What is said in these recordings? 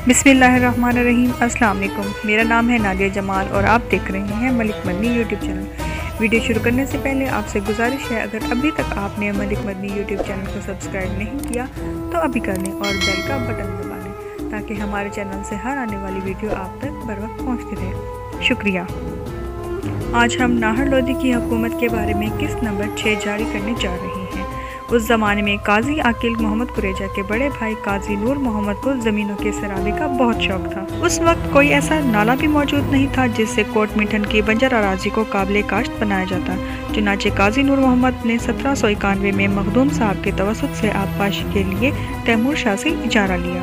بسم اللہ الرحمن الرحیم۔ السلام علیکم، میرا نام ہے نادیہ جمال اور آپ دیکھ رہے ہیں ملک مدنی یوٹیوب چینل۔ ویڈیو شروع کرنے سے پہلے آپ سے گزارش ہے، اگر ابھی تک آپ نے ملک مدنی یوٹیوب چینل کو سبسکریب نہیں کیا تو ابھی کر لیں اور بیل کا بٹن دبا لیں تاکہ ہمارے چینل سے ہر آنے والی ویڈیو آپ تک بر وقت پہنچتی رہے۔ شکریہ۔ آج ہم ناہر لودھی کی حکومت کے بارے میں قسط نمبر 6 جاری کرنے جا رہے ہیں۔ اس زمانے میں قاضی عاقل محمد قریجہ کے بڑے بھائی قاضی نور محمد کو زمینوں کے سرابے کا بہت شوق تھا۔ اس وقت کوئی ایسا نالا بھی موجود نہیں تھا جس سے کوٹ مٹھن کی بنجر اراضی کو قابل کاشت بنایا جاتا۔ چنانچہ قاضی نور محمد نے 1791 میں مخدوم صاحب کے توسط سے آبپاشی کے لیے تیمور شاہ سے اجارہ لیا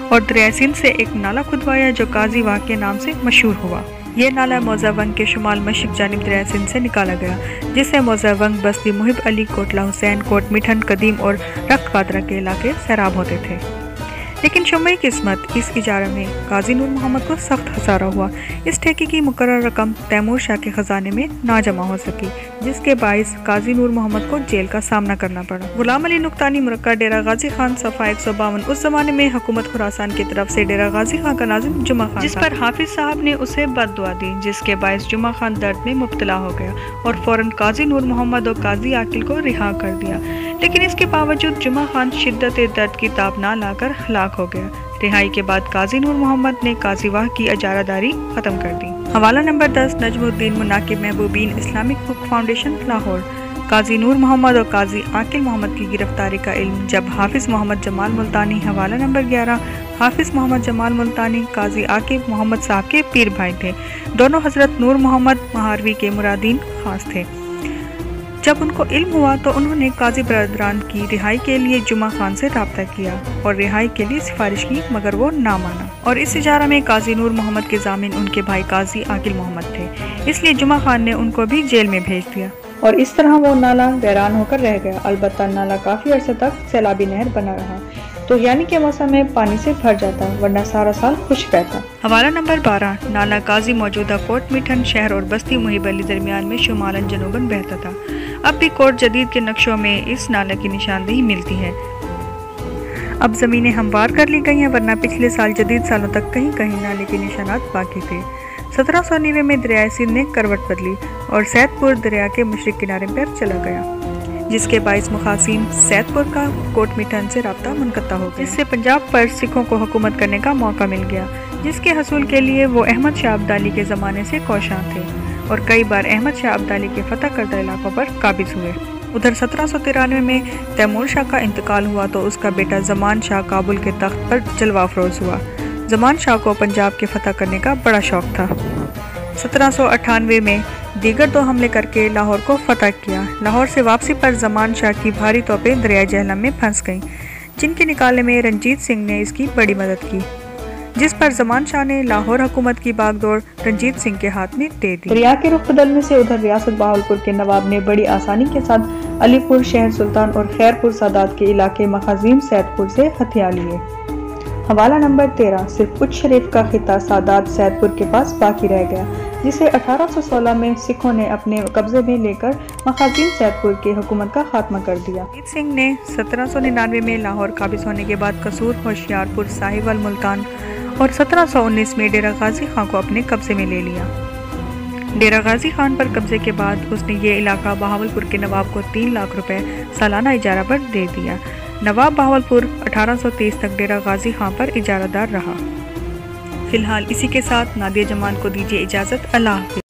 اور دریائے سندھ سے ایک نالا کھدوایا جو قاضی واہ کے نام سے مشہور ہوا۔ یہ نالا موضع ونگ کے شمال مشرق جانب دریائے سندھ سے نکالا گیا، جس سے موضع ونگ، بستی محب علی، کوٹلہ حسین، کوٹ مٹھن، قدیم اور رکھ پاترا کے علاقے سیراب ہوتے تھے۔ لیکن شمعی قسمت اس اجارہ میں قاضی نور محمد کو سخت خسارہ ہوا۔ اس ٹھیکے کی مقرر رقم تیمور شاہ کے خزانے میں نہ جمع ہو سکی، جس کے باعث قاضی نور محمد کو جیل کا سامنا کرنا پڑا۔ غلام علی نقطانی مرکہ ڈیرہ غازی خان صفحہ 152۔ اس زمانے میں حکومت خراسان کی طرف سے ڈیرہ غازی خان کا ناظم جمعہ خان، جس پر حافظ صاحب نے اسے بد دعا دی، جس کے باعث جمعہ خان درد میں مبتلا ہو گیا اور فوراً قاضی نور محمد اور قاضی عاقل کو رہا کر دیا۔ لیکن اس کے باوجود جمعہ خان شدت درد کی تاب نہ لا کر ہلاک ہو گیا۔ رہائی کے بعد قاضی نور محمد نے قاضی واہ کی اجارہ داری ختم کر دی۔ حوالہ نمبر 10، نجم الدین مناقب محبوبین اسلامک بک فاؤنڈیشن، لاہور۔ قاضی نور محمد اور قاضی عاقل محمد کی گرفتاری کا علم جب حافظ محمد جمال ملتانی، حوالہ نمبر 11، حافظ محمد جمال ملتانی قاضی عاقل محمد صاحب کے پیر بھائی تھے۔ دونوں حضرت نور محمد مہاروی کے مرادین خاص تھے۔ جب ان کو علم ہوا تو انہوں نے قاضی برادران کی رہائی کے لیے جمعہ خان سے رابطہ کیا اور رہائی کے لیے سفارش کی، مگر وہ نہ مانا، اور اس اجارہ میں قاضی نور محمد کے ضامن ان کے بھائی قاضی عاقل محمد تھے، اس لیے جمعہ خان نے ان کو بھی جیل میں بھیج دیا اور اس طرح وہ نالا ویران ہو کر رہ گیا۔ البتہ نالا کافی عرصے تک سیلابی نہر بنا رہا، تو یعنی کہ موسم میں پانی سے بھر جاتا، ورنہ سارا سال خشک رہتا۔ حوالہ نمبر 12، نالا قاضی موجودہ کوٹ مٹھن شہر اور بستی محب علی درمیان میں شمالاً جنوباً بہتا تھا۔ اب بھی کوٹ جدید کے نقشوں میں اس نالے کی نشاندہی ملتی ہے۔ اب زمینیں ہموار کر لی گئی ہیں، ورنہ پچھلے سال جدید سالوں تک کہیں کہیں نالے کے نشانات باقی تھے۔ 1790 میں دریائے سندھ نے کروٹ بدلی اور سید پور دریا کے مشرق کنارے پر چلا گیا، جس کے باعث مخاصم سید پور کا کوٹ مٹھن سے رابطہ منقطع ہو گیا، جس سے پنجاب پر سکھوں کو حکومت کرنے کا موقع مل گیا، جس کے حصول کے لیے وہ احمد شاہ ابدالی کے زمانے سے کوشاں تھے اور کئی بار احمد شاہ ابدالی کے فتح کردہ علاقوں پر قابض ہوئے۔ ادھر 1793 میں تیمور شاہ کا انتقال ہوا تو اس کا بیٹا زمان شاہ کابل کے تخت پر جلوہ افروز ہوا۔ زمان شاہ کو پنجاب کے فتح کرنے کا بڑا شوق تھا۔ 1798 میں دیگر 2 حملے کر کے لاہور کو فتح کیا۔ لاہور سے واپسی پر زمان شاہ کی بھاری توپیں دریائے جہلم میں پھنس گئیں، جن کے نکالنے میں رنجیت سنگھ نے اس کی بڑی مدد کی، جس پر زمان شاہ نے لاہور حکومت کی باغ دوڑ رنجیت سنگھ کے ہاتھ میں دے دی۔ دریا کے رخ بدلنے سے ادھر ریاست بہاولپور کے نواب نے بڑی آسانی کے ساتھ علی پور شہر سلطان اور خیر پور سادات کے علاقے مخازیم سید پور سے ہتھیا لیے۔ حوالہ نمبر 13، صرف اچ شریف کا خطہ سادات سید پور کے پاس باقی رہ گیا، جسے 1816 میں سکھوں نے اپنے قبضے میں لے کر مخازیم سید پور کی حکومت کا خاتمہ کر دیا۔ رنجیت سنگھ نے 1799 میں لاہور قابض ہونے کے بعد قصور، ہوشیارپور، ساہیوال، ملتان اور 1719 میں ڈیرہ غازی خان کو اپنے قبضے میں لے لیا۔ ڈیرہ غازی خان پر قبضے کے بعد اس نے یہ علاقہ بہاولپور کے نواب کو 3 لاکھ روپے سالانہ اجارہ پر دے دیا۔ نواب بہاولپور 1830 تک ڈیرہ غازی خان پر اجارہ دار رہا۔ فی الحال اسی کے ساتھ نادیہ جمال کو دیجیے اجازت۔ اللہ حافظ۔